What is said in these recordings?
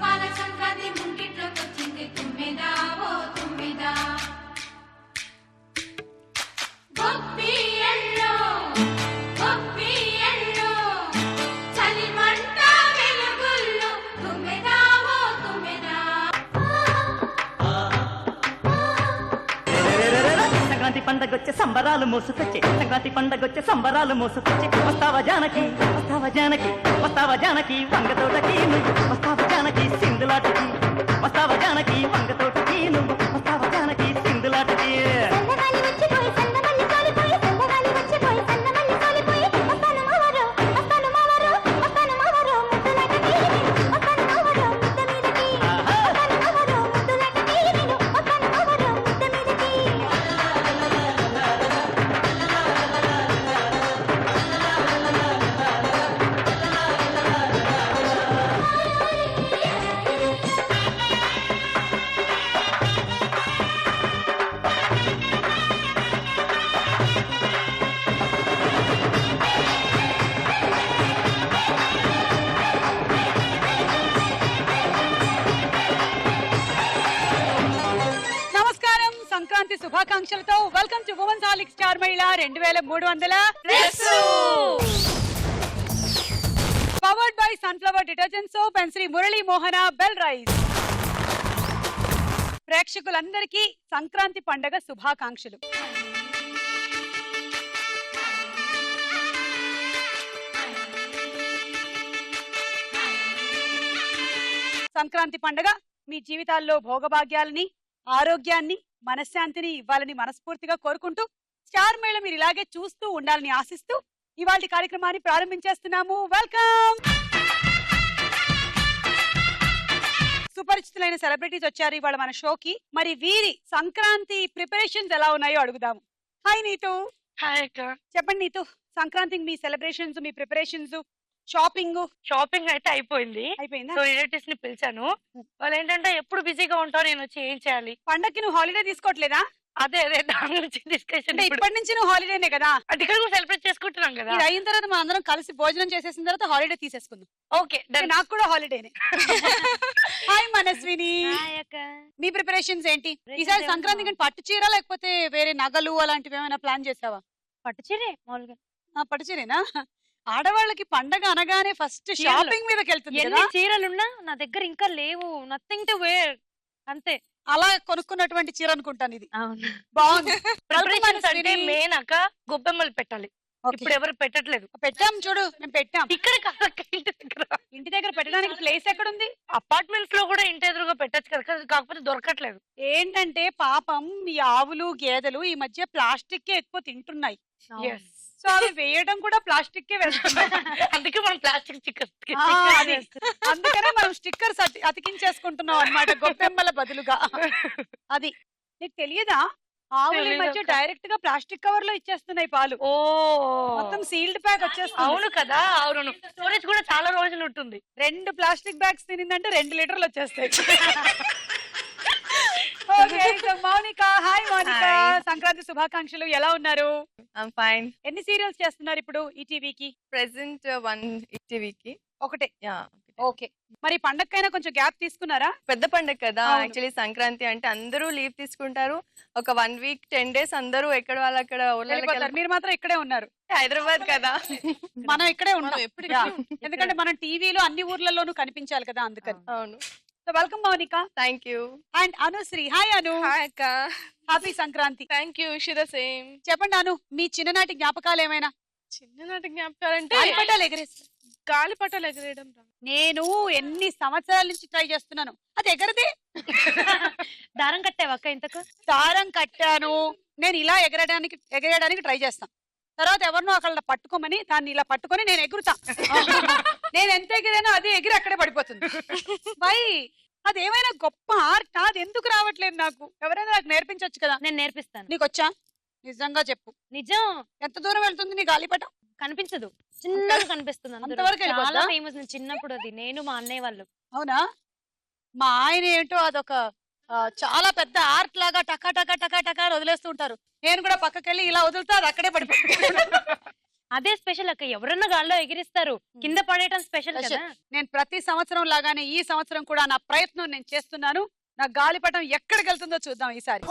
బాల సంక్రాంతి ముంగిట్లోకొచ్చింది తుమ్మెదా ఓ తుమ్మెదా గొప్పియల్లో గొప్పియల్లో చలిమంట వెలుగుల్లో తుమ్మెదా ఓ తుమ్మెదా సంక్రాంతి పండగొచ్చే సంబరాలు మోసుకొచ్చే సంక్రాంతి పండగొచ్చే సంబరాలు మోసుకొచ్చే వస్తావా జానకి వస్తావా జానకి వస్తావా జానకి వంగతోటకి నువ్వు వస్తావా జానకి సింధులాటకి వస్తావా జానకి వంగతోటకి నువ్వు వస్తావా జానకి సింధులాటకి సందగాలి వచ్చిపోయి సందమల్లి కాలిపోయి సందగాలి వచ్చిపోయి సందమల్లి కాలిపోయి వస్తాను మావరు ముద్దలాటకి వస్తాను మావరు ముద్ద మీదకి వస్తాను మావరు ముద్ద మీదకి నమస్కారం సంక్రాంతి శుభాకాంక్షలతో వెల్కమ్ టు ఉమెన్స్ హాలిక్ స్టార్ మహిళ 2300 powered by sunflower detergent soap and Shri Murali Mohana bell rice. ప్రేక్షకులందరికీ సంక్రాంతి పండగ శుభాకాంక్షలు. సంక్రాంతి పండగ మీ జీవితాల్లో భోగభాగ్యాలని ఆరోగ్యాన్ని మనశ్శాంతిని ఇవ్వాలని మనస్ఫూర్తిగా కోరుకుంటూ స్టార్ మేళ మీరు ఇలాగే చూస్తూ ఉండాలని ఆశిస్తూ ఇవాళ కార్యక్రమాన్ని ప్రారంభించేస్తున్నాము. వెల్కమ్. సుపరిచితులైన సెలబ్రిటీస్ వచ్చారు ఇవాళ మన షోకి. మరి వీరి సంక్రాంతి ప్రిపరేషన్స్ ఎలా ఉన్నాయో అడుగుదాము. హాయ్ నీతు. హాయ్ అక్క. చెప్పండి నీతు, సంక్రాంతికి మీ సెలబ్రేషన్స్ మీ ప్రిపరేషన్స్ షాపింగ్ అయితే అయిపోయింది. అయిపోయిందా? సో రిలేటివ్స్ ని పిలిచాను. వాళ్ళు ఏంటంటే ఎప్పుడు బిజీగా ఉంటావు, నేను వచ్చి ఏం చేయాలి. పండక్కి నువ్వు హాలిడే తీసుకోవట్లేదా? అదే దాని గురించి డిస్కషన్. అంటే ఇప్పటి నుంచి నువ్వు హాలిడేనే కదా, అంటే ఇక్కడ కూడా సెలబ్రేట్ చేసుకుంటున్నాం కదా. ఇది అయిన తర్వాత మనం అందరం కలిసి భోజనం చేసేసిన తర్వాత హాలిడే తీసేసుకుందాం. ఓకే, నాకు కూడా హాలిడేనే. హాయ్ మనస్విని. మీ ప్రిపరేషన్స్ ఏంటి ఈసారి సంక్రాంతి? కానీ పట్టు చీర లేకపోతే వేరే నగలు అలాంటివి ఏమైనా ప్లాన్ చేసావా? పట్టు చీరే మామూలుగా. పట్టు చీరేనా? ఆడవాళ్ళకి పండగ అనగానే ఫస్ట్ షాపింగ్ మీదకి వెళ్తుంది కదా. చీరలున్నా నా దగ్గర ఇంకా లేవు, నథింగ్ టు వేర్, అంతే. అలా కొనుక్కున్నటువంటి చీర అనుకుంటాను ఇది. అవును, బాగుంది. ప్రిపరేషన్స్ అంటే మెయిన్ అక్క గొబ్బెమ్మలు పెట్టాలి. ఇప్పుడు ఎవరు పెట్టట్లేదు. పెట్టాం చూడు, మేము పెట్టాం. ఇక్కడ కాదక్క, ఇంటి దగ్గర పెట్టడానికి ప్లేస్ ఎక్కడుంది? అపార్ట్మెంట్స్ లో కూడా ఇంటి ఎదురుగా పెట్టచ్చు కదా, కాకపోతే దొరకట్లేదు. ఏంటంటే పాపం ఈ ఆవులు గేదెలు ఈ మధ్య ప్లాస్టిక్ ఎక్కువ తింటున్నాయి. సో అవి వేయడం కూడా ప్లాస్టిక్ కే వేస్తున్నాయి. అందుకే మనం ప్లాస్టిక్ స్టిక్కర్స్ అందుకనే మనం స్టిక్కర్స్ అతికించేసుకుంటున్నాం అన్నమాట గొప్పెమ్మల బదులుగా. అది నీకు తెలియదా? ఆవుల మధ్య డైరెక్ట్ గా ప్లాస్టిక్ కవర్ లో ఇచ్చేస్తున్నాయి పాలు. ఓ, మొత్తం సీల్డ్ ప్యాక్ వచ్చేస్తుంది. అవును కదా, అవును. స్టోరేజ్ కూడా చాలా రోజులు ఉంటుంది. 2 ప్లాస్టిక్ బ్యాగ్స్ తినిందంటే 2 లీటర్లు వచ్చేస్తాయి. మౌనిక. హాయ్ మౌనిక, సంక్రాంతి శుభాకాంక్షలు. ఎలా ఉన్నారు? I'm fine. ఎన్ని సీరియల్స్ చేస్తున్నారు ఇప్పుడు ఈటీవీకి? Present one ఈటీవీకి ఒకటే. యా. ఓకే, మరి పండక్కైనా కొంచెం గ్యాప్ తీసుకున్నారా? పెద్ద పండగ కదా అవును. యాక్చువల్లీ సంక్రాంతి అంటే అందరూ లీవ్ తీసుకుంటారు. ఒక 1 వీక్ 10 డేస్ అందరూ ఎక్కడ వాళ్ళు అక్కడ వెళ్ళిపోతారు. మీరు మాత్రం ఇక్కడే ఉన్నారు. హైదరాబాద్ కదా. మనం ఇక్కడే ఉన్నాం. ఎప్పుడు యా. ఎందుకంటే మనం టీవీలో అన్ని ఊర్లలోనూ కనిపించాలి కదా, అందుకని. అవును. So welcome Mounika. Thank you. And Anushree. Hi Anu. Hi అక్క. Happy Sankranti. Thank you. Wish the same. చెప్పండి అను, మీ చిన్ననాటి జ్ఞాపకాలు ఏమైనా? చిన్ననాటి జ్ఞాపకాలంటే గాలిపటాలు ఎగరేయడం. నేను ఎన్ని సంవత్సరాల నుంచి ట్రై చేస్తున్నాను, అది ఎగరదే. దారం కట్టావక్క ఇంతకు? దారం కట్టాను. నేను ఇలా ఎగరేయడానికి ట్రై చేస్తాను. తర్వాత ఎవరినో అక్కడ పట్టుకోమని దాన్ని ఇలా పట్టుకొని నేను ఎగురుతా. నేను ఎంత ఎగిరానో అది ఎగిరి అక్కడే పడిపోతుంది. బై, అదేమైనా గొప్ప ఆర్ట్? అది ఎందుకు రావట్లేదు నాకు? ఎవరైనా నాకు నేర్పించొచ్చు కదా. నేను నేర్పిస్తాను. నీకు వచ్చా? నిజంగా చెప్పు. నిజం. ఎంత దూరం వెళ్తుంది నీ గాలిపటం? కనిపించదు, చిన్నగా కనిపిస్తుంది. అంతవరకు చాలా ఫేమస్ చిన్నప్పుడు అది, నేను మా అన్నయ్య వాళ్ళు. అవునా? మా ఆయన ఏంటో అదొక చాలా పెద్ద ఆర్ట్ లాగా టకా టకా టకా టకా వదిలేస్తూ ఉంటారు. నేను కూడా పక్కకెళ్ళి ఇలా వదులుతా, అది అక్కడే పడిపోతుంది. అదే స్పెషల్ అక్క, ఎవరన్నా గాల్లో ఎగిరిస్తారు, కింద పడేయటం స్పెషల్ కదా. నేను ప్రతి సంవత్సరం లాగానే ఈ సంవత్సరం కూడా నా ప్రయత్నం నేను చేస్తున్నాను. నా గాలిపటం ఎక్కడికి వెళ్తుందో చూద్దాం ఈసారి.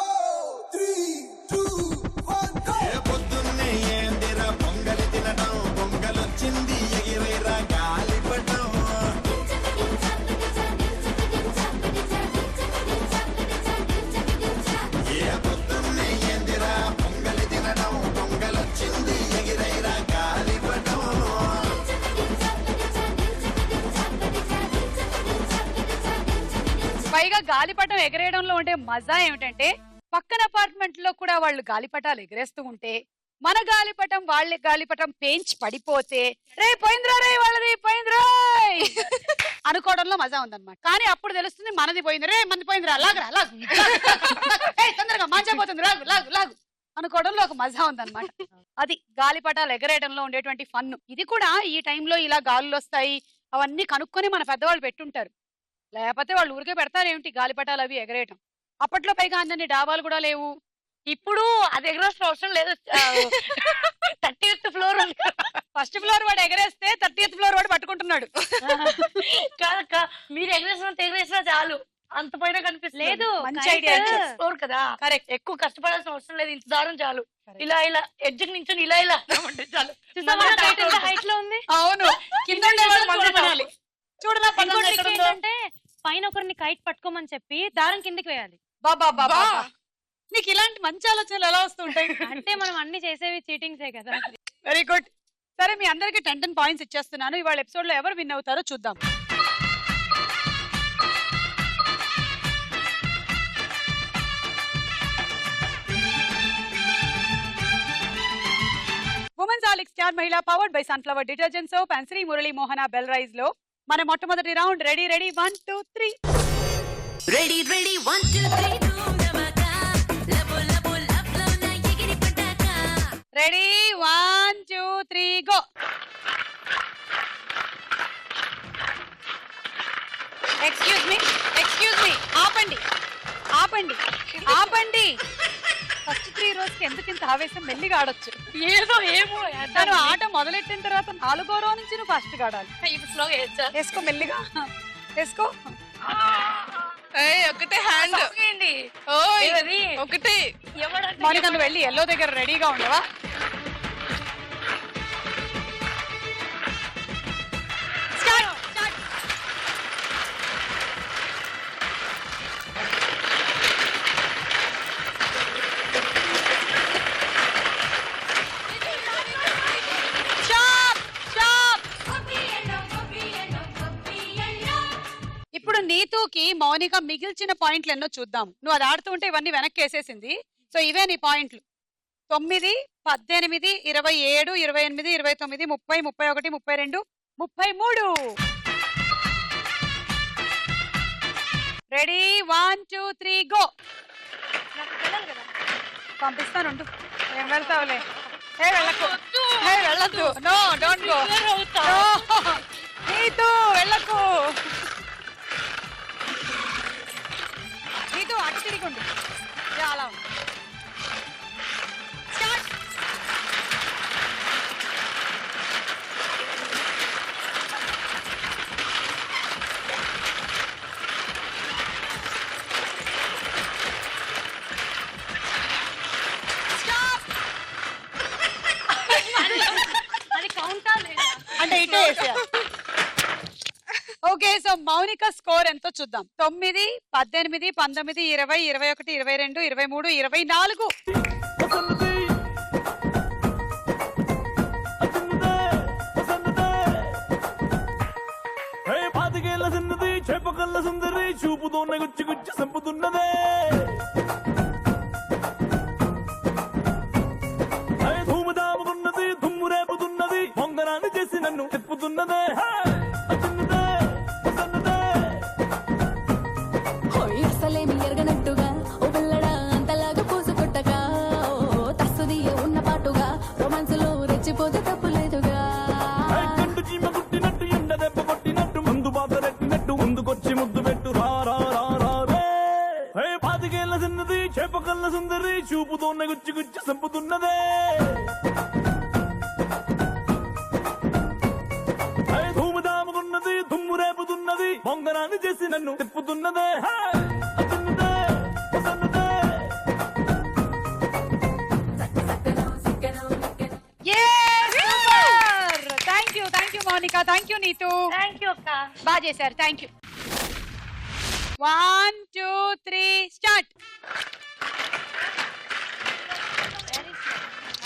పైగా గాలిపటం ఎగరేయడంలో ఉండే మజా ఏమిటంటే పక్కన అపార్ట్మెంట్ లో కూడా వాళ్ళు గాలిపటాలు ఎగరేస్తూ ఉంటే మన గాలిపటం వాళ్ళ గాలిపటం పేంచి పడిపోతే రే పోయిందిరా రే వాళ్ళది పోయిందిరా అనుకోవడంలో మజా ఉందన్నమాట. కానీ అప్పుడు తెలుస్తుంది మనది పోయింది, రే మంది పోయిందిరా లాగరా లాగు తొందరగా మంచిపోతుంది లాగు లాగు లాగు అనుకోవడంలో ఒక మజా ఉందన్నమాట. అది గాలిపటాలు ఎగరేయడంలో ఉండేటువంటి ఫన్. ఇది కూడా ఈ టైంలో ఇలా గాలులు వస్తాయి అవన్నీ కనుక్కొని మన పెద్దవాళ్ళు పెట్టుంటారు. లేకపోతే వాళ్ళు ఊరికే పెడతారు ఏమిటి గాలిపటాలు అవి ఎగరేయటం. అప్పట్లో పైగా అందరినీ డాబాలు కూడా లేవు. ఇప్పుడు అది ఎగరాల్సిన అవసరం లేదు. 30th ఫ్లోర్ ఫస్ట్ ఫ్లోర్ వాడు ఎగరేస్తే 30th ఫ్లోర్ వాడు పట్టుకుంటున్నాడు. కాదక్క, మీరు ఎగరేసినా చాలు, అంత పైన కనిపిస్తుంది. లేదు, మంచి ఐడియా ఫ్లోర్ కదా, కరెక్ట్. ఎక్కువ కష్టపడాల్సిన అవసరం లేదు, ఇంత దారం చాలు. ఇలా ఇలా ఎడ్జ్ నుంచి ఇలా ఇలా అంటే చాలు. హైట్ లో ఉంది. అవును, కింద చూడలా ఏంటంటే పైన ఒకరిని కైట్ పట్టుకోమని చెప్పి దారం కిందకి వేయాలి. బాబా బాబా, నీకు ఇలాంటి మంచి ఆలోచనలు ఎలా వస్తుంటాయి? అంటే మనం అన్ని చేసేవి చీటింగ్సే కదా. Very good. సరే, మీ అందరికి 10 పాయింట్స్ ఇచ్చేస్తున్నాను. ఇవాళ ఎపిసోడ్ లో ఎవరు విన్ అవుతారో చూద్దాం. ఉమెన్స్ ఆలిక్ స్టార్ మహిళా powered by sunflower detergent soap and Shri Murali Mohana bell rise లో మన మొట్టమొదటి round. Ready ready 1 2 3. Ready ready 1 2 3 ready 1 2 3 go. Excuse me, ఆపండి ఆపండి ఆపండి. ఫస్ట్ 3 రోజుకి ఎందుకు ఇంత ఆవేశం? మెల్లిగా ఆడొచ్చు. ఏమో తను ఆట మొదలెట్టిన తర్వాత 4వ రో నుంచి నువ్వు ఫస్ట్ ఆడాలి. వేసుకో, మెల్లిగా వేసుకో. ఒకటే హ్యాండ్ ఒకటే. మరి తను వెళ్ళి ఎల్లో దగ్గర రెడీగా ఉండవా? ఇప్పుడు నీతుకి మౌనిక మిగిల్చిన పాయింట్లు ఎన్నో చూద్దాం. నువ్వు అది ఆడుతూ ఉంటే ఇవన్నీ వెనక్కి వేసేసింది. సో ఇవే నీ పాయింట్లు. 9 18 27 28 29 30 31 32 33. Ready 1 2 3 go. పంపిస్తాను, ఏం వెళ్తావులే. వెళ్ళద్దు. No don't go. నీతు వెళ్ళకు. నీతు అటు తిరిగి అలా ఉంది. అది కౌంటా లేదా అంటే ఇటే వేసేయాలి. ఓకే, సో మౌనిక స్కోర్ ఎంతో చూద్దాం. 9 18 19 20 21 22 23 24. చేపకల్ల సుందరి చూపుతోన్న గుచ్చి గుచ్చి సంపుతున్నదే. ధూముదాముకున్నది దుమ్ము రేపుతున్నది, పొంగరాన్ని చేసి నన్ను తిప్పుతున్నదే. అసలేమి ఎరగనట్టుగా ఓ పిల్లడా అంతలాగా పూసు కొట్టగా, తస్సుది ఉన్న పాటుగా రొమాన్సులో రెచ్చిపోతే తప్పులేదుగా. కండు చీమ కుట్టినట్టు ఎండ దెబ్బ కొట్టినట్టు ముందు బాధ రెట్టినట్టు ముందుకొచ్చి ముద్దు పెట్టు రా రా రా రా రే. పాతికేళ్ల చిన్నది చేపకల్ల సుందరి చూపుతోన్న గుచ్చి గుచ్చి సంపుతున్నదే. గారాన్ని చేసి నన్ను తిప్పుతున్నదే హే! అతున్నదే, అసన్నదే. Thank you Mounika, thank you Neetu, thank you అక్క. బాగా చేశారు, థ్యాంక్ యూ. 1 2 3 స్టార్ట్.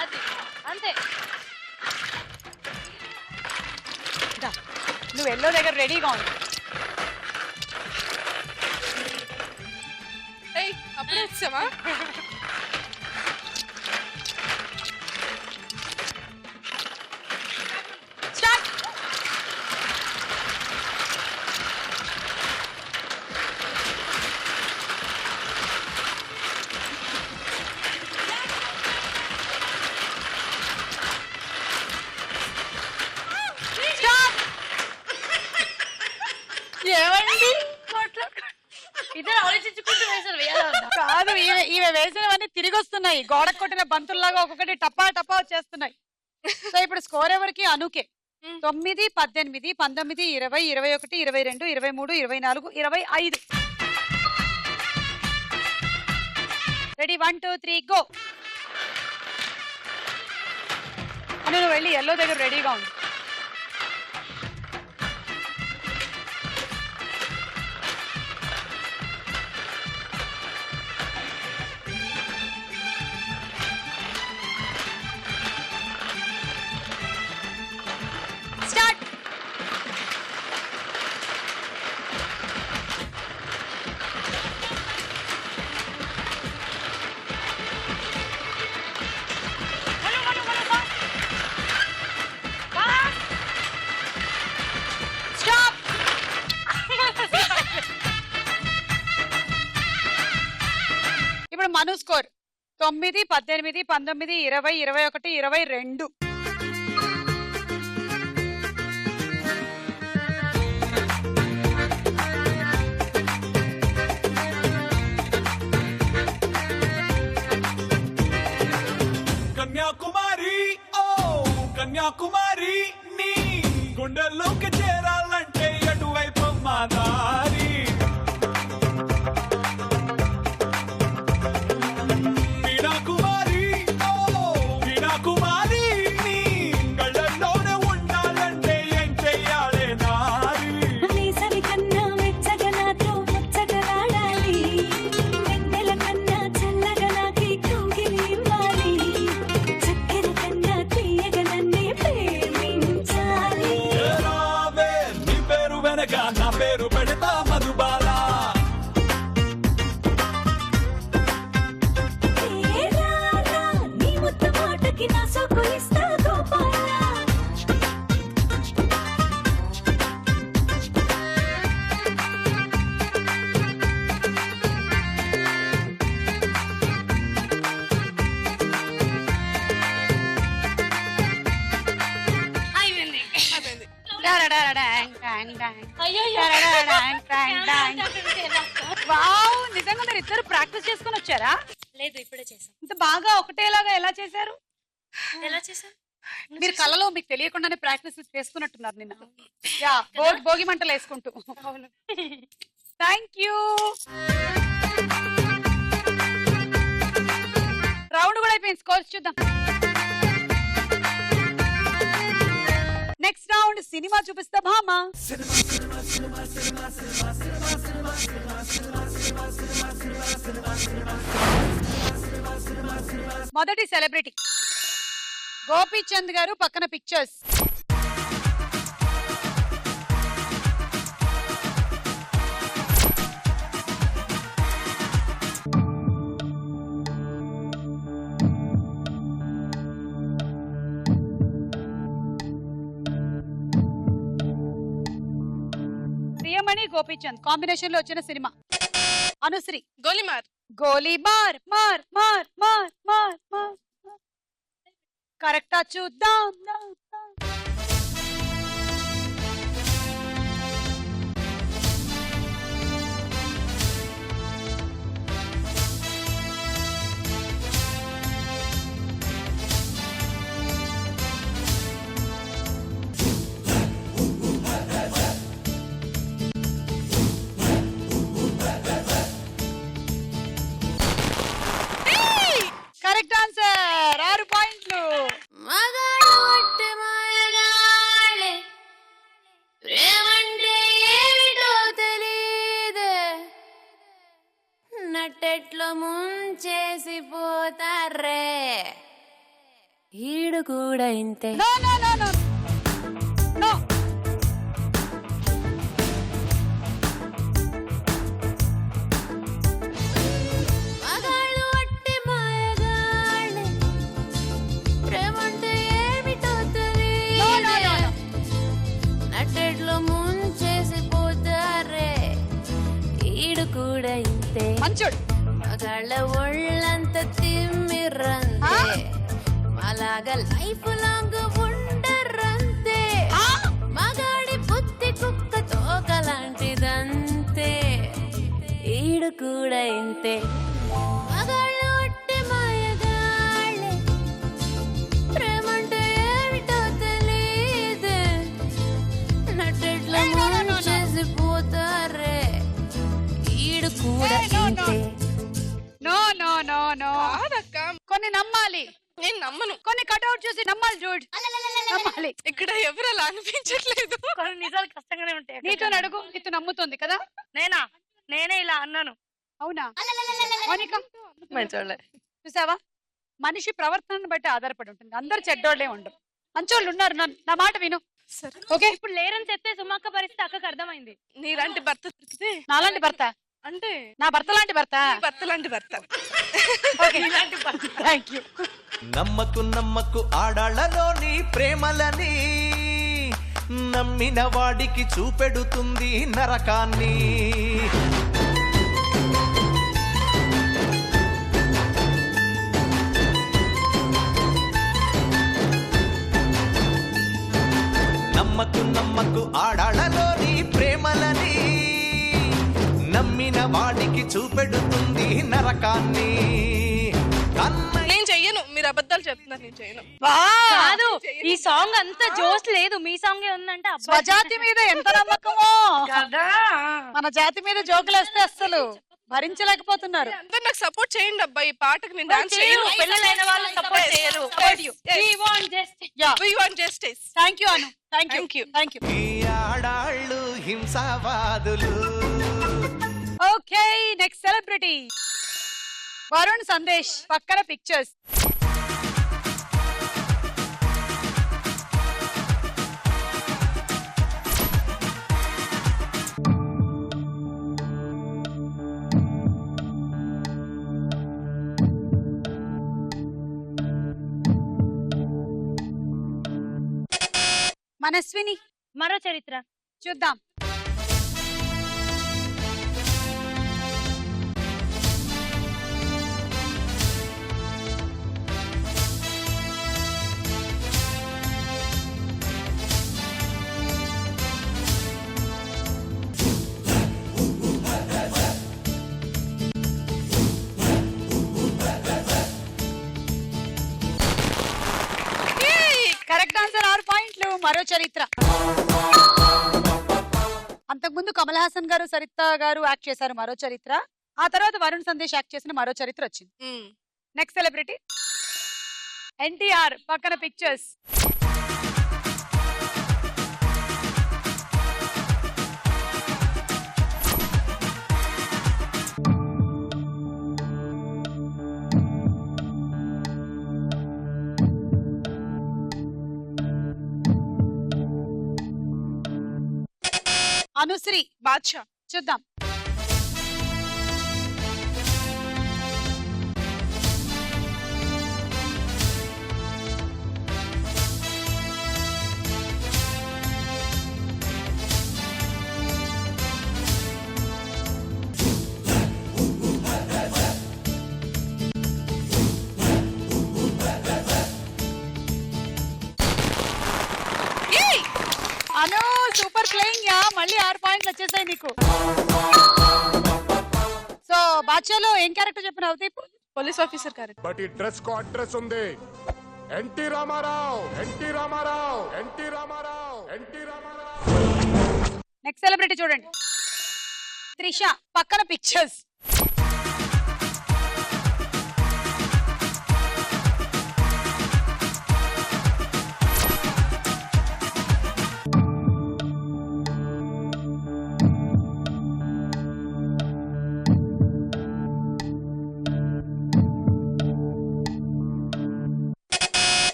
అది అంతే. నువ్వు ఎల్లో దగ్గర రెడీగా ఉంది. అప్పుడే వచ్చావా? స్టార్ట్. ఏమండి? ఇద్దరు ఆలోచించుకుంటూ వేసారు వేయాలా వద్దా? కాదు, ఈమె వేసినవన్నీ తిరిగి వస్తున్నాయి, గోడ కొట్టిన బంతుల్లాగా ఒక్కొక్కటి టపా టపా వచ్చేస్తున్నాయి. సో ఇప్పుడు స్కోర్ ఎవరికి? అనుకే. 9 18 19 20 21 22 23 24 25. Ready 1 2 3 go. అని నువ్వు వెళ్ళి ఎల్లో దగ్గర రెడీగా ఉంది. స్టార్ట్. స్టాప్. ఇప్పుడు మను స్కోర్ 9 18 19 20 21 22. కన్యాకుమారి ఓ కన్యాకుమారి నీ గుండెల్లోకి చేరాలంటే ఎటువైపు మా దారి వీణాకుమారి ఓ వీణాకుమారి నీ కళ్ళల్లోనే ఉండాలంటే ఏం చెయ్యాలే నారి వేసవి కన్నా వెచ్చగా నాతో ముచ్చటలాడాలి వెన్నెల కన్నా చల్లగా నాకి కౌగిలి ఇవ్వాలి చక్కెర కన్నా తీయగా నన్నే ప్రేమించాలి రావే నీ పేరు వెనక నా పేరు పెడతా మధుబాల ఏ రారా నీ ముద్ద మాటకి నా సోకు ఇస్తా గోపాల అయిపోయింది. వావ్, నిజంగా మీరు ఇద్దరు ప్రాక్టీస్ చేసుకొని వచ్చారా? లేదు ఇప్పుడే చేసాం. ఇంత బాగా ఒకటేలాగా ఎలా చేశారు? ఎలా చేసాం? మీరు కళలో మీకు తెలియకుండానే ప్రాక్టీస్ చేసుకున్నట్టున్నారు నిన్న. యా, భోగి మంటలు వేసుకుంటూ. Thank you. రౌండ్ కూడా అయిపోయింది, స్కోర్స్ చూద్దాం. నెక్స్ట్ రౌండ్ సినిమా చూపిస్తా భామా. మొదటి సెలబ్రిటీ గోపీచంద్ గారు, పక్కన పిక్చర్స్. ప్రియమణి గోపీచంద్ కాంబినేషన్ లో వచ్చిన సినిమా. అనుశ్రీ. గోలిమార్. గోలీబార్. మార్ మార్ మార్ మార్ మార్. కరెక్టా చూద్దాం. నట్టెట్లో ముంచేసి పోతారే ఈడు కూడా ఇంతే no no no no no మగాళ్ళు అట్టి మాయగాళ్ళే ప్రేమంటే ఏమిటో తెలియదే నట్టెట్లో ముంచేసి పోతారే ఈడు కూడా ఇంతే మంచోడు మగాళ్ళ ఒళ్ళంత తిమ్మిర్రంతే అలాగా లైఫ్ లాంగ్ ఉండరంతే మగాడి బుద్ధి కుక్క తోకలాంటిదంతే ఈడు కూడా ఇంతే మగాళ్ళు ఒట్టి మాయగాళ్ళే ప్రేమంటే ఏమిటో తెలియదే నట్టెట్లో ముంచేసి పోతారే ఈడు కూడా ఇంతే నో నో నో నో కాదక్క కొన్ని నమ్మాలి నేను నమ్మను. కొన్ని కట్అవుట్ చూసి నమ్మాలి చూడు నమ్మాలి ఇక్కడ ఎవరు అలా అనిపించట్లేదు. కొన్ని నిజాలు కష్టంగానే ఉంటాయి అక్క. నీతో అడుగు నీతో నమ్ముతుంది కదా నేనే ఇలా అన్నాను. అవునా మౌనిక మంచోళ్ళే. చూసావా మనిషి ప్రవర్తనను బట్టి ఆధారపడి ఉంటుంది అందరు చెడ్డోళ్లే ఉండరు మంచోళ్ళు ఉన్నారు నా మాట విను ఓకే ఇప్పుడు లేరని చెప్తే సుమక్క పరిస్థితి అక్కకు అర్థమైంది. నీలాంటి భర్త దొరికితే నాలాంటి భర్త అంటే నా భర్త లాంటి భర్త నీ భర్త లాంటి భర్త. థ్యాంక్ యూ నమ్మకు నమ్మకు ఆడాళ్ళలోని ప్రేమలని నమ్మిన వాడికి చూపెడుతుంది నరకాన్ని నమ్మకు నమ్మకు ఆడాళ్ళలోని ప్రేమలని నమ్మిన వాడికి చూపెడుతుంది నరకాన్ని నేను చెయ్యను. మీరు అబద్ధాలు చెప్తున్నారు. నేను చెయ్యను. కాదు ఈ సాంగ్ అంత జోస్ లేదు, మీ సాంగ్ ఉందంటే అబ్బాయి స్వజాతి మీద ఎంత నమ్మకమో కదా మన జాతి మీద జోకులేస్తే అస్సలు భరించలేకపోతున్నారు అందరూ నాకు సపోర్ట్ చేయండి అబ్బా. ఈ పాటకు నేను డాన్స్ చేయను. పెళ్ళైన వాళ్ళు సపోర్ట్ చేయరు. We want justice. We want justice. Thank you Anu thank Thank you you. Thank you ఈ ఆడాళ్ళు హింసావాదులు okay next celebrity Varun Sandesh పక్కన పిక్చర్స్ మనస్విని మరో చరిత్ర చూద్దాం కరెక్ట్ ఆన్సర్ 6 పాయింట్లు మరో చరిత్ర అంతకుముందు కమల్ హాసన్ గారు సరిత గారు యాక్ట్ చేశారు మరో చరిత్ర ఆ తర్వాత వరుణ్ సందేశ్ యాక్ట్ చేసిన మరో చరిత్ర వచ్చింది నెక్స్ట్ సెలబ్రిటీ ఎన్టీఆర్ పక్కన పిక్చర్స్ అనుశ్రీ బాద్షా. చూద్దాం అను సూపర్ ప్లేయింగ్ యా మళ్ళీ 6 పాయింట్లు వచ్చేసాయి నీకు సో బాద్షాలో ఏం క్యారెక్టర్ చెప్పిన అవతీప్ పోలీస్ ఆఫీసర్ క్యారెక్టర్. బట్ ఈ డ్రెస్ కు అడ్రస్ ఉంది. NT Ramarao, NT Ramarao, NT Ramarao, NT Ramarao. Next celebrity చూడండి త్రిష పక్కన పిక్చర్స్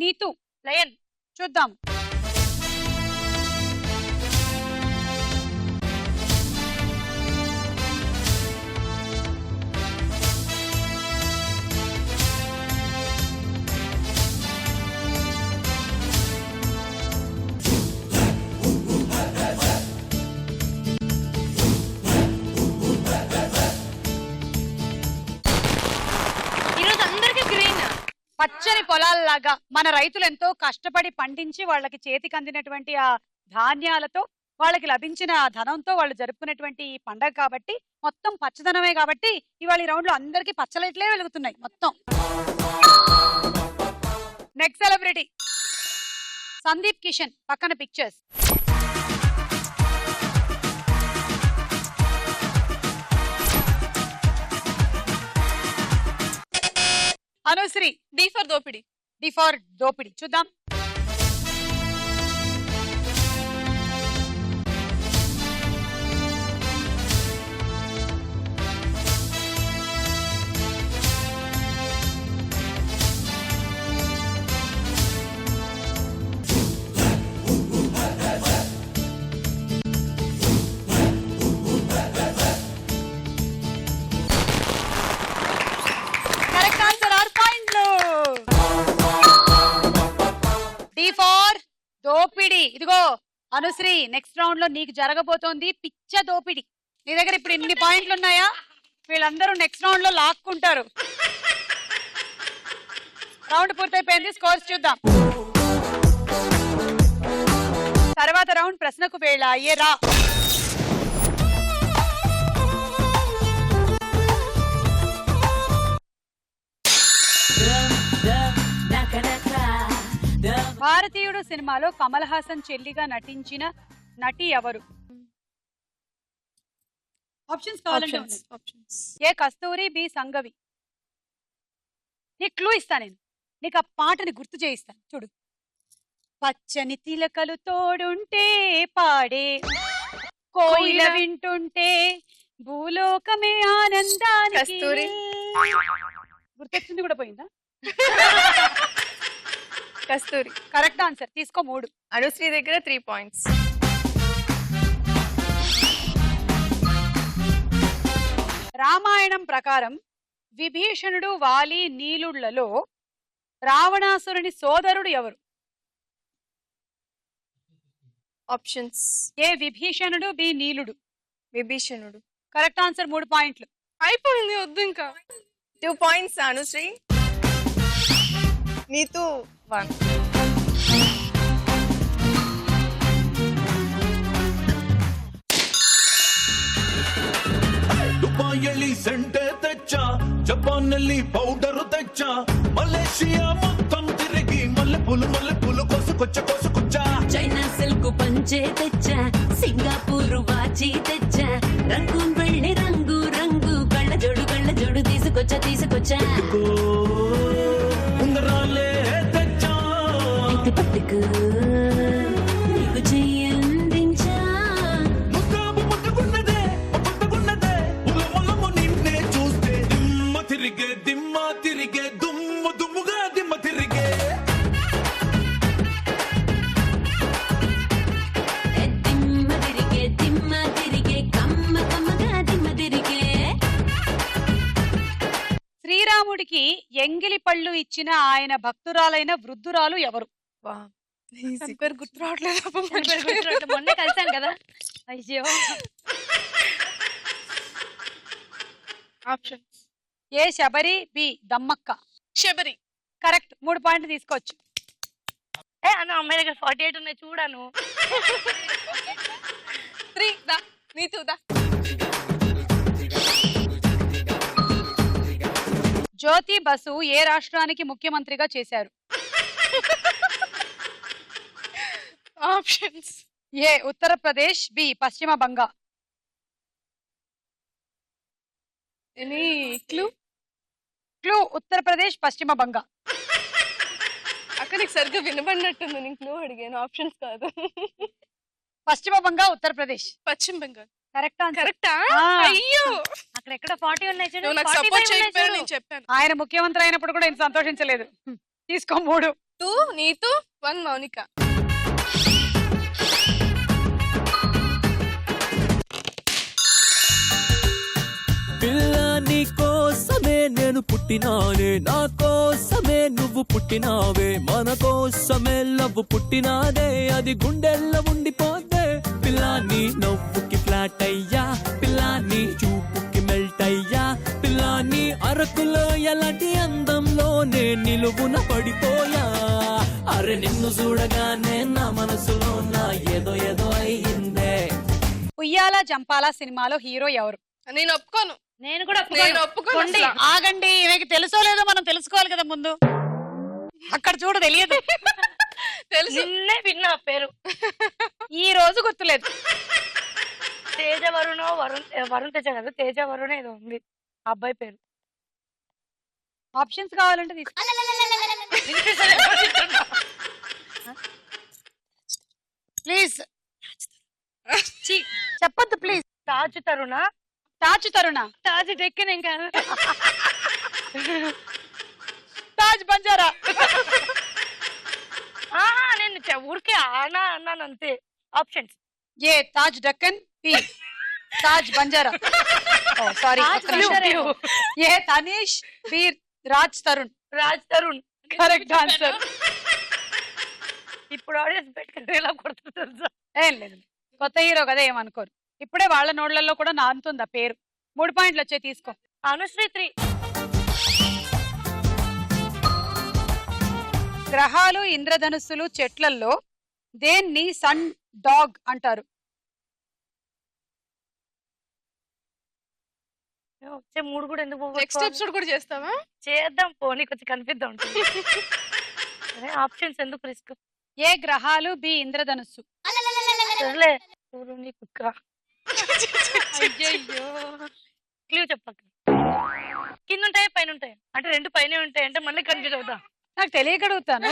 నీతు లయన్. చూద్దాం. ఈరోజు అందరికి గ్రీన్. పచ్చని పొలాల్లాగా మన రైతులు ఎంతో కష్టపడి పండించి వాళ్ళకి చేతికి అందినటువంటి ఆ ధాన్యాలతో వాళ్ళకి లభించిన ఆ ధనంతో వాళ్ళు జరుపుకునేటువంటి ఈ పండగ కాబట్టి మొత్తం పచ్చదనమే కాబట్టి ఇవాళ ఈ రౌండ్ లో అందరికి పచ్చలైట్లే వెలుగుతున్నాయి మొత్తం. Next celebrity Sandeep Kishan. పక్కన పిక్చర్స్. అనుశ్రీ. డి ఫర్ దోపిడి. డి ఫర్ దోపిడి. చూద్దాం. Correct answer. 6 పాయింట్లు. డి ఫర్ దోపిడి. ఇదిగో అనుశ్రీ, నెక్స్ట్ రౌండ్ లో నీకు జరగబోతోంది పిచ్చ దోపిడి. నీ దగ్గర ఇప్పుడు ఇన్ని పాయింట్లు ఉన్నాయా? వీళ్ళందరూ నెక్స్ట్ రౌండ్ లో లాక్కుంటారు. రౌండ్ పూర్తయిపోయింది. స్కోర్స్ చూద్దాం. తర్వాత రౌండ్ ప్రశ్నకు వేళ. అయ్యేరా. భారతీయుడు సినిమాలో కమల్ హాసన్ చెల్లిగా నటించిన నటి ఎవరు? ఆప్షన్స్ కావాలంటే ఉన్నాయి. ఏ కస్తూరి, బి సంగవి. నీకు క్లూ ఇస్తా నేను. నీకు ఆ పాటని గుర్తు చేయిస్తాను చూడు. పచ్చని తిలకలు తోడుంటే పాడే కోయిల వింటుంటే భూలోకమే ఆనందానికి. కస్తూరి. గుర్తొచ్చింది కూడా పోయిందా? కస్తూరి. Correct answer. తీసుకో 3. అనుశ్రీ దగ్గర 3 పాయింట్స్. రామాయణం ప్రకారం విభీషణుడు, వాలి, నీలుళ్లలో రావణాసురుని సోదరుడు ఎవరు? ఆప్షన్స్. ఏ విభీషణుడు, బి నీలుడు. విభీషణుడు. Correct answer. 3 పాయింట్లు. అయిపోయింది, వద్దు ఇంకా. 2 పాయింట్స్ అనుశ్రీ. నీతు 1. ದುಬಾಯಲ್ಲಿ ಸೆಂಟೆ ತೆಚ್ಚ, ಜಪಾನ್ನಲ್ಲಿ ಪೌಡರ್ ತೆಚ್ಚ, ಮಲೇಷಿಯಾ మొత్తం తిరిగి మల్లె పూలు కోసుకొచ్చా. చైనా సిల్క్ పంచే తెచ్చా, సింగపూర్ వాచి తెచ్చా, రంగూన్ వెళ్ళి రంగు రంగు కళ్ళ జోడు తీసుకొచ్చా. ఉంగరాలే తెచ్చా, పట్టుకు నీకు చెయ్యందించా. ముద్దుగున్నదే ఉలములము నిన్నే చూస్తే దిమ్మ తిరిగే దుమ్ముగా దిమ్మ తిరిగే. దిమ్మ తిరిగే కమ్మగా దిమ్మ తిరిగే. శ్రీరాముడికి ఎంగిలి పళ్ళు ఇచ్చిన ఆయన భక్తురాలైన వృద్ధురాలు ఎవరు? పేరు గుర్తు రావట్లేదు. మొన్న కలిసాం కదా. అయ్యో. ఆప్షన్స్. ఏ శబరి, బి దమ్మక్క. శబరి. కరెక్ట్. 3 పాయింట్లు తీసుకోవచ్చు. అన్న అమ్మాయి దగ్గర 48 ఉన్నాయి చూడాను. 3 దా. నీతు దా. జ్యోతి బసు ఏ రాష్ట్రానికి ముఖ్యమంత్రిగా చేశారు? ఆప్షన్స్. ఏ Uttar Pradesh, B Paschim Banga. Any clue? Clue Uttar Pradesh, Paschim Banga. అక్కడ నీకు సరిగ్గా వినబడినట్టుంది. నేను క్లూ అడిగాను, ఆప్షన్స్ కాదు. పశ్చిమ బంగా, ఉత్తరప్రదేశ్. పశ్చిమ బెంగాల్. Correct answer. కరెక్టా? ఆ. అయ్యో, అక్కడ ఎక్కడ 40 ఉన్నాయి చూడు. నువ్వు నాకు 45 సపోర్ట్ ఉన్నాయి చేయకపోయావు, చూడు. నేను చెప్పాను. ఆయన ముఖ్యమంత్రి అయినప్పుడు కూడా ఆయన సంతోషించలేదు. తీసుకో 3. 2 నీతు 1 మౌనిక. పిల్ల నీ కోసమే నేను పుట్టినానే, నా కోసమే నువ్వు పుట్టినావే, మన కోసమే లవ్ పుట్టినాదే, అది గుండెల్లో ఉండిపోతే. పిల్ల నీ నవ్వుకి ఫ్లాట్ అయ్యా, పిల్ల నీ చూపుకి మెల్ట్ అయ్యా, పిల్ల నీ అరకులో ఎలాంటి అందంలోనే నిలువున పడిపోయా. అరే నిన్ను చూడగానే నా మనసులో నా ఏదో ఏదో అయ్యిందే. ఉయ్యాల జంపాల సినిమాలో హీరో ఎవరు? నేను ఒప్పుకోను. నేను కూడా నేను ఒప్పుకోను అసలు. ఆగండి, ఈమెకి తెలుసో లేదో మనం తెలుసుకోవాలి కదా ముందు. అక్కడ చూడు తెలియదు. తెలుసు. నిన్నే విన్నా ఆ పేరు. ఈ రోజు గుర్తులేదు. తేజ వరుణో వరుణ్ తేజ కదా, తేజ వరుణ ఏదో ఉంది ఆ అబ్బాయి పేరు. ఆప్షన్స్ కావాలంటే తీసుకో. ప్లీజ్ చెప్పొద్దు ప్లీజ్. తాజ్ తరుణ, తాజ్ తరుణ, తాజ్ డెక్కన్ ఏం కాదు. తాజ్ బంజారా. నేను ఊరికే ఆనా అన్నాను అంతే. Options A Taj Deccan, B Taj Banjara, sorry A Tanish, B Raj Tarun. Raj Tarun correct answer. ఇప్పుడు ఆడియన్స్ పెట్టుకుని ఎలా కొడుతుంది తెలుసా? ఏం లేదు, కొత్త హీరో కదా ఏమనుకోరు. ఇప్పుడే వాళ్ళ నోళ్లలో కూడా నానుతుంది ఆ పేరు. 3 పాయింట్లు వచ్చాయి, తీసుకో. అనుశ్రీ 3. గ్రహాలు, ఇంద్రధనుస్సులు, చెట్లల్లో దేన్ని సన్ డాగ్ అంటారు? వచ్చే 3 కూడా ఎందుకు నెక్స్ట్ పోగొట్టుకోవాలి? ఎపిసోడ్ కూడా చేస్తావా? చేద్దాం పోనీ, కొంచెం కనిపిద్దాం. ఆప్షన్స్ ఎందుకు రిస్క్? ఏ గ్రహాలు, బి ఇంద్రధనుస్సు. సర్లే ఊరుని కుక్క. క్లూ చెప్పక. కింద ఉంటాయి పైన ఉంటాయి అంటే 2 పైన ఉంటాయి అంటే మళ్ళీ కన్ఫ్యూజ్ అవుతా. నాకు తెలియకడుగుతాను.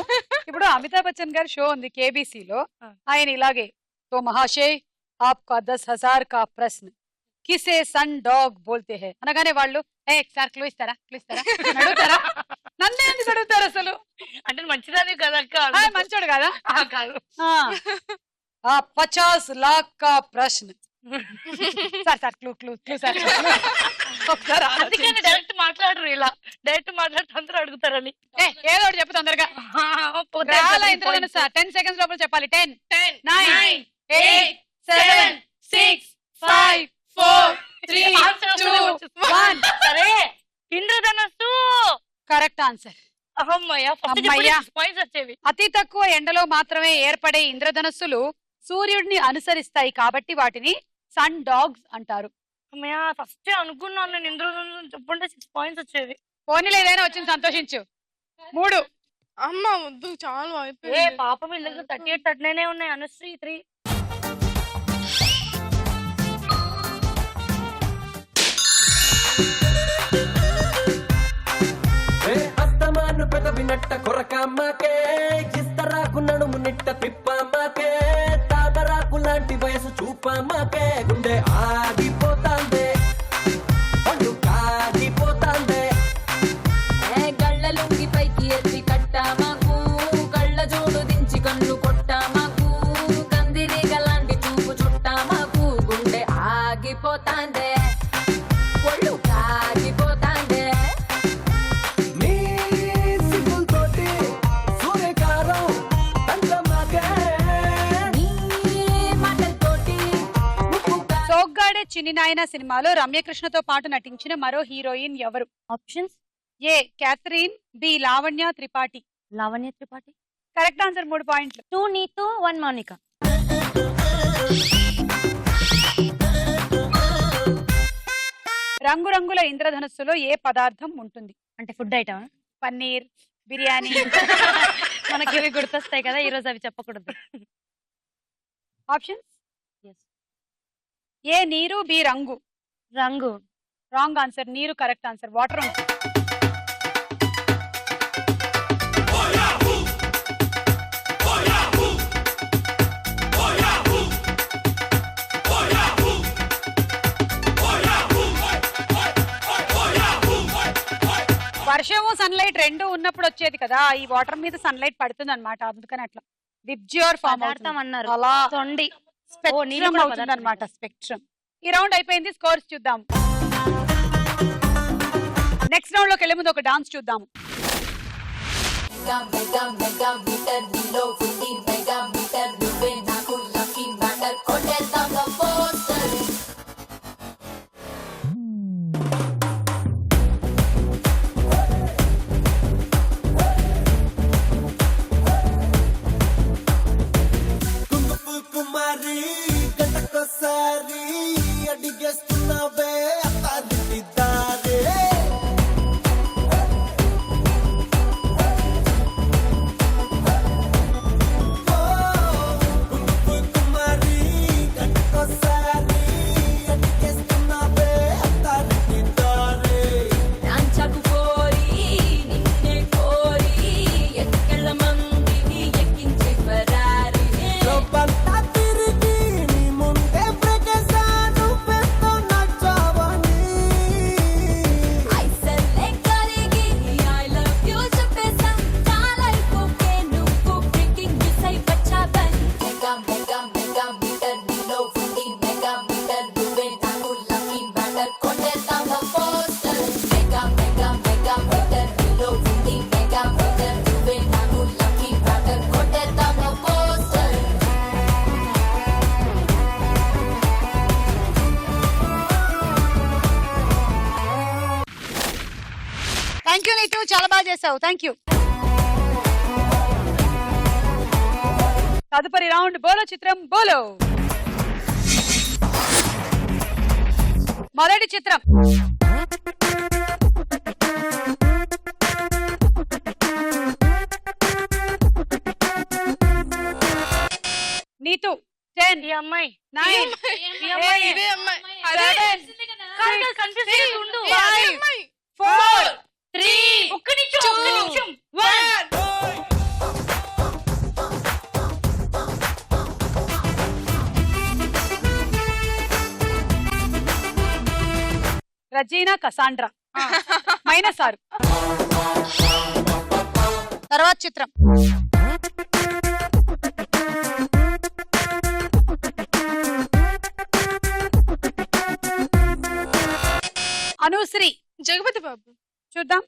ఇప్పుడు అమితాబ్ బచ్చన్ గారి షో ఉంది కేబీసీలో. ఆయన ఇలాగే, తో మహాశయ్ ఆప్కా 10,000 కా ప్రశ్న కిసే సన్ డాగ్ బోల్తే హై అనగానే వాళ్ళు సార్ క్లూ ఇస్తారా, క్లూ ఇస్తారా అడుగుతారా? నన్నే ఎందుకు అడుగుతారు అసలు? అంటే మంచిదాని కదా అక్క. మంచోడు కదా. కాదు 50 लाख का प्रश्न. Sir clue clue clue sir. ఒకసారి అందుకని డైరెక్ట్ మాట్లాడరు, ఇలా డైరెక్ట్ మాట్లాడితే అందరూ అడుగుతారని. ఏదో ఒకటి చెప్పు తొందరగా. 10 సెకండ్స్ లోపల చెప్పాలి. 10 9 8 7 6 5 4 3 2 1. సరే ఇంద్రధనస్సు కరెక్ట్ ఆన్సర్. అమ్మయ్య, పాయింట్స్ వచ్చేవి. అతి తక్కువ ఎండలో మాత్రమే ఏర్పడే ఇంద్రధనస్సులు సూర్యుడిని అనుసరిస్తాయి కాబట్టి వాటిని సన్ డాగ్స్ అంటారు. అమ్మయ్య, ఫస్ట్ అనుకున్నాను నేను ఇంద్రధనస్సు చెప్పుంటే 6 పాయింట్స్ వచ్చేవి. పోనీలు ఏదైనా వచ్చింది, సంతోషించు. 3. అమ్మ వద్దు, చాలా ఏ అయిపోయింది. పాపం వీళ్ళకి 38 39 ఉన్నాయి. అనుశ్రీ 3. అస్తమాను పెదవినట్ట కొరకమ్మకే, ఇస్తరాకు నడుము నిట్ట తిప్పమ్మకే, తామరాకు లాంటి వయసు చూపమ్మకే, గుండె ఆగిపోతాందే, పళ్ళు కాగిపోతాందే. గళ్ళ లుంగి పైకి ఎత్తి కట్టామాకు, కళ్ళ జోడు దించి కన్ను కొట్టామాకు, కందిరి గలాంటి చూపు చుట్టామాకు, గుండె ఆగిపోతాందే, ఒళ్ళు కాగిపోతాందే. నీ సిగ్గులతోటి సూర్యకారం తండ్రమ్మకే, నీ మాటలతోటి ఉప్పు సోగ్గాడే చిన్ని నాయన సినిమాలో రమ్యకృష్ణతో పాటు నటించిన మరో హీరోయిన్ ఎవరు? Options. A Catherine, B Lavanya Tripathi. Lavanya Tripathi. Correct answer. 3 పాయింట్లు. 2 నీతు 1 మౌనిక. రంగురంగుల ఇంద్రధనుస్సులో ఏ పదార్థం ఉంటుంది? అంటే ఫుడ్ ఐటమ్. పన్నీర్, బిర్యానీ. మనకి ఇవి గుర్తొస్తాయి కదా, ఈ రోజు అవి చెప్పకూడదు. ఆప్షన్స్. ఏ నీరు, బి రంగు. రంగు. Wrong answer. నీరు కరెక్ట్ ఆన్సర్. వాటర్ ఉంటుంది. వర్షము సన్లైట్ రెండు ఉన్నప్పుడు వచ్చేది కదా, ఈ వాటర్ మీద సన్లైట్ పడుతుంది అనమాట, అందుకని అట్లా విబ్జ్యూర్ ఫామ్ పదార్థం అన్నారు. అలా తొండి. నీళ్ళు స్పెక్ట్రమ్ కూడా అవుతుంది పదార్థం. అనమాట, స్పెక్ట్రమ్. ఈ రౌండ్ అయిపోయింది, స్కోర్స్ చూద్దాం. నెక్స్ట్ రౌండ్ లోకి వెళ్ళే ముందు ఒక డాన్స్ చూద్దాము. కుమారి గంటకోసారి అడిగేస్తున్నావే అత్తారింటి దారే కుమారి గంటకోసారి అడిగేస్తున్నావే అత్తారింటి దారే నాంచకు కోరి నిన్నే కోరి ఎక్కల మందిని ఎక్కించే ఫరారి లోపంతా తిరిగి నీ ముందే బ్రగేశాను పెద్ద నచ్చావని ఐసల్లే కరిగి ఐ లవ్ యూ చెప్పేసా చాలైపోకే నువ్వు బ్రేకింగ్ న్యూస్ అయి వచ్చావని మెగా మీటర్ నీలో ఉంది మెగా మీటర్ నువ్వే నాకు లక్కీ మ్యాటర్ కొట్టేద్దాం పోస్టర్ మెగా మీటర్ నీలో ఉంది మెగా మీటర్ నువ్వే నాకు లక్కీ మ్యాటర్ కొట్టేద్దాం పోస్టర్ థ్యాంక్ యూ నీతు, చాలా బాగా చేసావు, థ్యాంక్ యూ. తదుపరి రౌండ్ బోలో చిత్రం బోలో. మొదటి చిత్రం నీతు 10 ఈ అమ్మాయి 9 ఈ అమ్మాయి 7 కన్ఫ్యూజ్ ఉండు 5 4 3 ఒక్క నిమిషం 1. రజీనా కసాండ్రా -6. తర్వాత చిత్రం అనుశ్రీ జగపతి బాబు. చూద్దాం.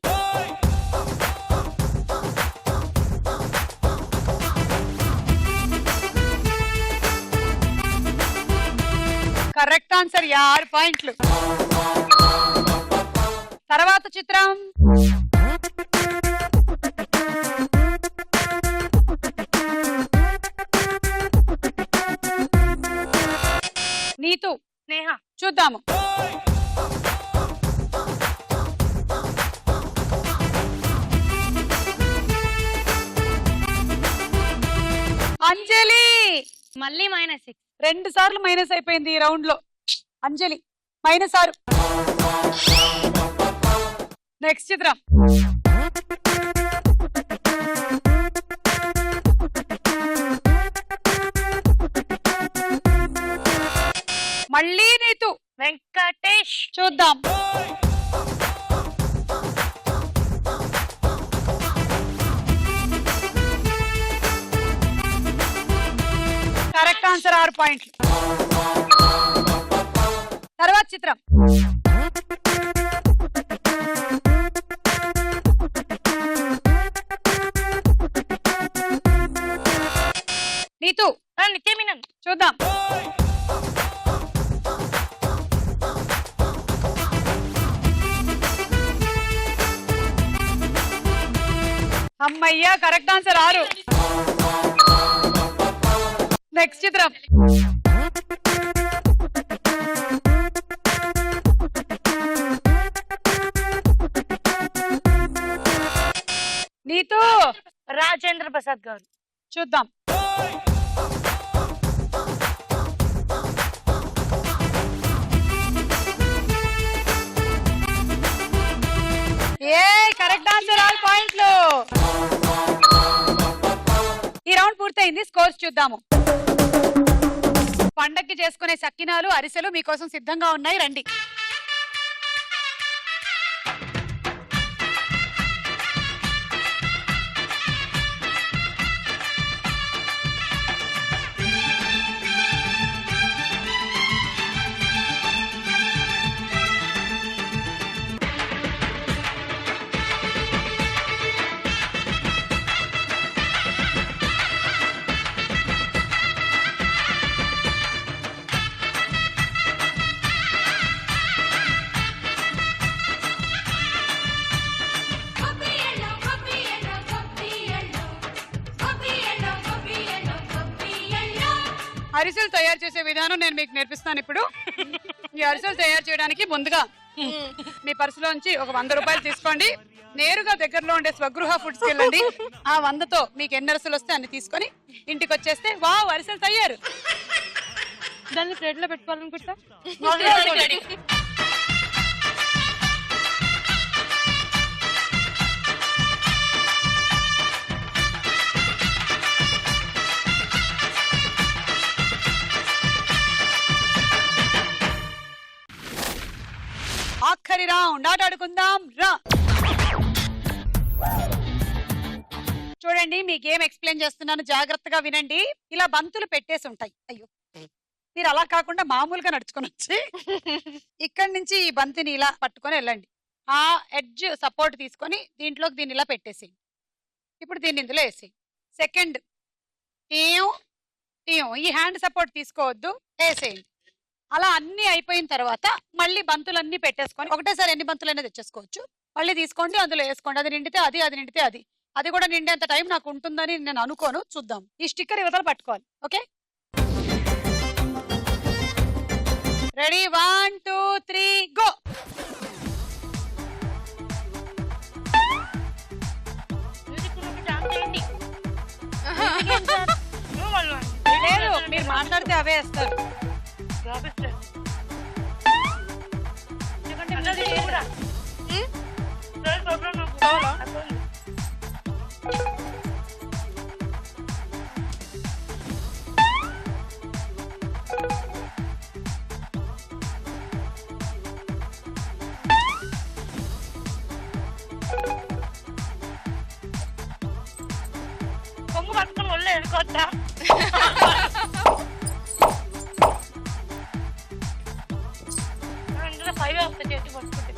కరెక్ట్ ఆన్సర్, 6 పాయింట్లు. తర్వాత చిత్రం నీతు స్నేహ. చూద్దాము. అంజలి మళ్ళీ -6. 2 సార్లు మైనస్ అయిపోయింది ఈ రౌండ్ లో. అంజలి -6. నెక్స్ట్ చిత్రం మళ్ళీ నీతు. వెంకటేష్. చూద్దాం. కరెక్ట్ ఆన్సర్, 6 పాయింట్లు. తర్వాత చిత్రం నీతు. నిత్యమీనన్. చూద్దాం. అమ్మయ్యా, కరెక్ట్ ఆన్సర్ 6. నెక్స్ట్ చిత్రం నీతు. రాజేంద్ర ప్రసాద్ గారు. చూద్దాం. ఏ కరెక్ట్ ఆన్సర్, 6 పాయింట్లు. ఈ రౌండ్ పూర్తయింది, స్కోర్స్ చూద్దాము. పండక్కి చేసుకునే సక్కినాలు అరిసెలు మీకోసం సిద్ధంగా ఉన్నాయి, రండి. అరిసెలు తయారు చేసే విధానం నేను మీకు నేర్పిస్తాను ఇప్పుడు. ఈ అరిసెలు తయారు చేయడానికి ముందుగా మీ పర్సులోంచి ఒక 100 రూపాయలు తీసుకోండి. నేరుగా దగ్గరలో ఉండే స్వగృహ ఫుడ్స్ కి వెళ్ళండి. ఆ 100తో మీకు ఎన్ని అరిసెలు వస్తే అన్ని తీసుకొని ఇంటికి వచ్చేస్తే వావ్ అరిసెలు తయారు. దాన్ని ప్లేట్ లో పెట్టుకోవాలనుకుంటా. ఆఖరి రౌండ్ ఆట ఆడుకుందాం రా. చూడండి మీ గేమ్ ఎక్స్ప్లెయిన్ చేస్తున్నాను, జాగ్రత్తగా వినండి. ఇలా బంతులు పెట్టేసి ఉంటాయి. అయ్యో మీరు అలా కాకుండా మామూలుగా నడుచుకొని వచ్చి ఇక్కడి నుంచి ఈ బంతిని ఇలా పట్టుకొని వెళ్ళండి. ఆ ఎడ్జ్ సపోర్ట్ తీసుకొని దీంట్లోకి దీన్ని ఇలా పెట్టేసి ఇప్పుడు దీన్ని ఇందులో వేసి సెకండ్ ఈ హ్యాండ్ సపోర్ట్ తీసుకోవద్దు, వేసేయండి. అలా అన్ని అయిపోయిన తర్వాత మళ్ళీ బంతులన్నీ పెట్టేసుకొని ఒకటేసారి ఎన్ని బంతులైనా తెచ్చేసుకోవచ్చు. మళ్ళీ తీసుకోండి, అందులో వేసుకోండి. అది నిండితే అది, అది నిండితే అది. అది కూడా నిండేంత టైం నాకు ఉంటుందని నేను అనుకోను, చూద్దాం. ఈ స్టిక్కర్ యువతల పట్టుకోవాలి. Okay ready 1 2 3 go. లేదు మీరు మాట్లాడితే అవే వేస్తారు. పొంగు పట్టుకొని ఒళ్ళు ఎడుకోవచ్చా? ఇందులో 5 వస్తాయి చేతి పట్టుకుంటే.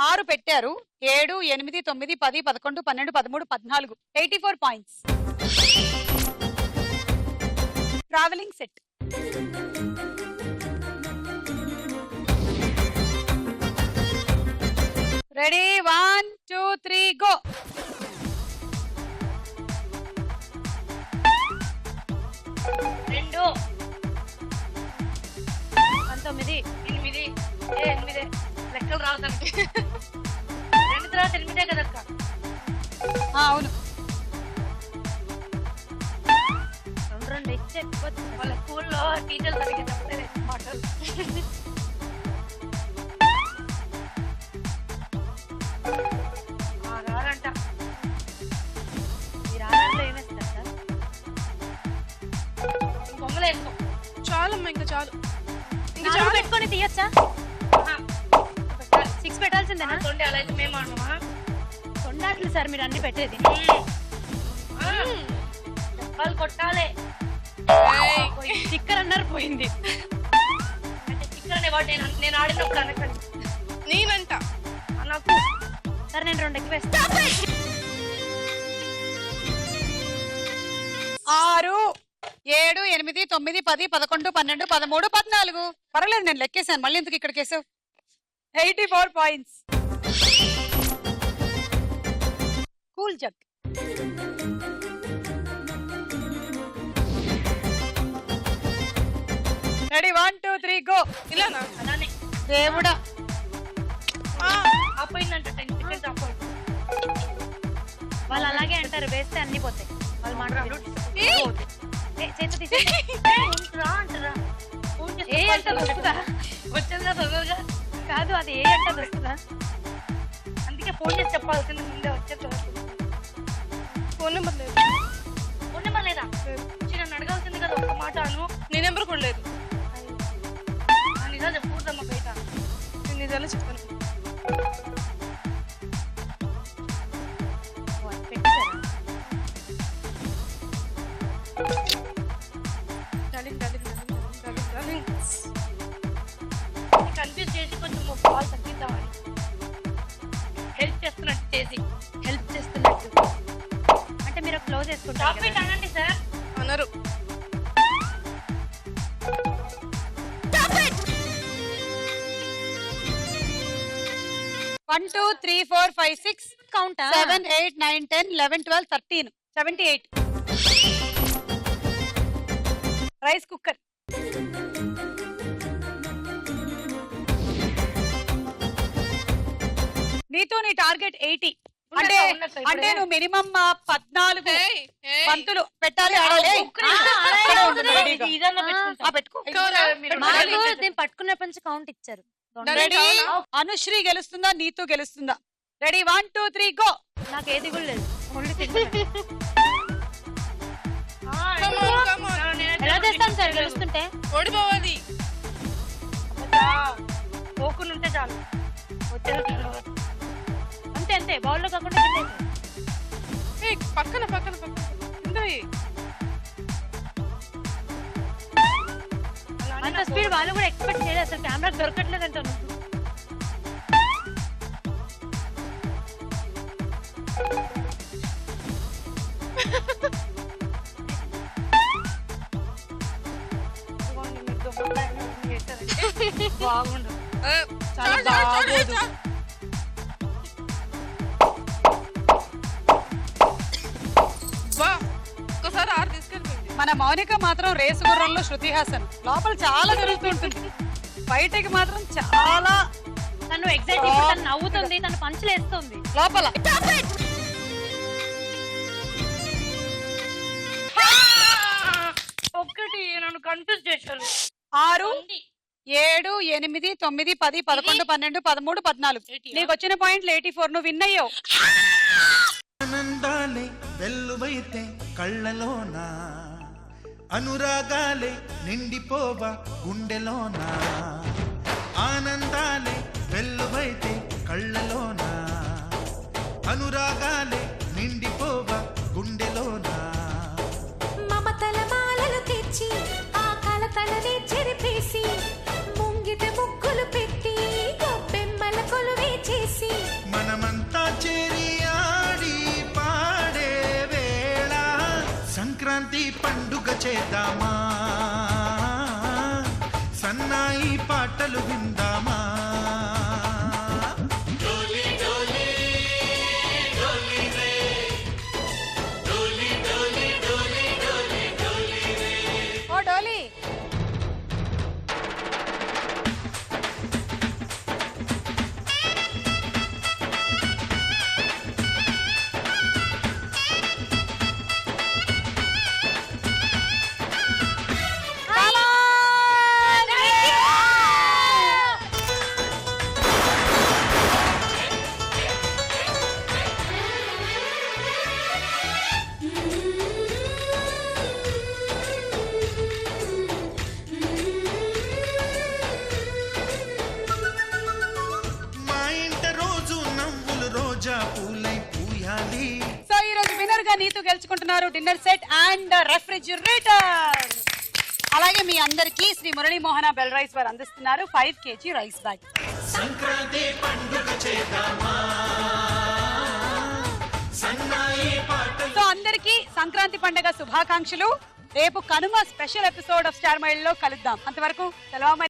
ఆరు పెట్టారు. 7 8 9 10 11 12 13 14 84 points. Travelling set. Ready 1 2 3 go. రెండు 19 8 8 లెక్కలు రావడానికి 2 తర్వాత 8 కదక్క. అవును రెండు ఇచ్చే వాళ్ళ స్కూల్లో టీచర్లు సరిగ్గా చెప్పలేదు మాటలు. రారంట. మీరు ఆర్ఆర్లో ఏమేస్తారు సార్? బొమ్మలు వేసుకో. చాలమ్మా ఇంకా చాలు. నాలుగు పెట్టుకొని తీయచ్చా? 6 పెట్టాల్సిందేనా? తొండి అలా అయితే మేము ఆడమా? కొండాట్లు సార్ మీరు అన్ని పెట్టేది. వాళ్ళు కొట్టాలి. స్టిక్కర్ అన్నారు పోయింది. అంటే స్టిక్కర్ అనే వాడు నేను ఆడినప్పుడు అనకండి. నేనంట నాకు సరే నేను 2 ఎక్కువ వేస్తా. 6 7 8 9 10 11 12 13 14. పర్వాలేదు నేను లెక్కేసాను. మళ్ళీ ఎందుకు ఇక్కడ కేసావు? 84 points. Cool jug. Ready 1 2 3 go. ఇలానా? అలానే దేవుడా ఆపోయిందంట 10 సెకండ్స్ ఆపోయింది. వాళ్ళు అలాగే అంటారు, వేస్తే అన్ని పోతాయి. వాళ్ళు మాట్లాడు చేతి తీసి రా అంటారా? ఏ అంటది వస్తుందా? వచ్చిందా తొందరగా? కాదు అది ఏ అంటది వస్తుందా? అందుకే ఫోన్ చేసి చెప్పాల్సింది ముందే వచ్చేది. ఫోన్ నెంబర్ లేదు. ఫోన్ నెంబర్ లేదా? నన్ను అడగాల్సింది కదా ఒక్క మాట అను. నీ నెంబర్ కూడా లేదు. నిజాలు చెప్పకూడదమ్మా బయట. నేను నిజాలే చెప్తాను. కన్ఫ్యూజ్ చేసి కొంచెం కాల్ తగ్గిద్దామని హెల్ప్ చేస్తున్నట్టు చేసి హెల్ప్ చేస్తున్నట్టు అంటే మీరు క్లోజ్ చేసుకుంటారు టాపిక్ అనండి సార్. 1 2 3 4 5 6 కౌంటా 7 8 9 10 11 12 13 78 rice cooker. నీతో నీ టార్గెట్ 80 అంటే అంటే నువ్వు మినిమం 14 బంతులు పెట్టాలి ఆడాలి. పెట్టుకో. నేను పట్టుకున్నప్పటి నుంచి కౌంట్ ఇచ్చారు. రెడీ? అనుశ్రీ గెలుస్తుందా నీతూ గెలుస్తుందా? Ready 1 2 3 go. నాకు ఏది కూడా లేదు. Only single. ఎలా చేస్తాను సార్ గెలుస్తుంటే? ఓడిపోవాలి. పోకుంటే చాలు. అంతే అంతే బౌల్లో కాకుండా పక్కన పక్కన అంత స్పీడ్ వాళ్ళు కూడా ఎక్స్పెక్ట్ చేయలేదు. అసలు కెమెరా దొరకట్లేదు అంటాను. బాగుండు. చాలా బాగోదు. ఒక్కసారి 6 తీసుకెళ్ళిపోయింది. మన మౌనిక మాత్రం రేసు గుర్రంలో శృతి హాసన్ లోపల చాలా జరుగుతుంటుంది, బయటకి మాత్రం చాలా తను ఎగ్జైట్ తను నవ్వుతుంది, తను పంచులు వేస్తుంది లోపల. ఒక్కటి నన్ను కన్ఫ్యూజ్ చేశారు. 6 7 8 9 10 11 12 13 14 నీకు వచ్చిన పాయింట్లు 84. నువ్వు విన్ అయ్యావు. ఆనందాలే వెల్లువైతే కళ్ళలోన, అనురాగాలే నిండిపోవా గుండెలోన. ఆనందాలే వెల్లువైతే కళ్ళలోన, అనురాగాలే నిండిపోవా గుండెలోన. మమతల మాలలు తెచ్చి ఆ కలతలనే చెరిపేసి ముంగిట ముగ్గులు పెట్టి గొప్పెమ్మల కొలువే చేసి మనమంతా చేరి ఆడి పాడే వేళ సంక్రాంతి పండుగ చేద్దామా, సన్నాయి పాటలు విందామా. ఓ డోలీ, మా ఇంట రోజు నవ్వులు రోజా పూలై పూయాలి. సో ఈ రోజు విన్నర్ గా నీతూ గెలుచుకుంటున్నారు డిన్నర్ సెట్ అండ్ రెఫ్రిజిరేటర్. అలాగే మీ అందరికీ శ్రీ మురళీ మోహన బెల్ రైస్ వారు అందిస్తున్నారు 5 kg రైస్ బ్యాగ్. సంక్రాంతి పండుగ చేద్దామా, సన్నాయి పాటలు. సో అందరికీ సంక్రాంతి పండుగ శుభాకాంక్షలు. రేపు Kanuma special episode of star mile లో కలుద్దాం. అంతవరకు సెలవు.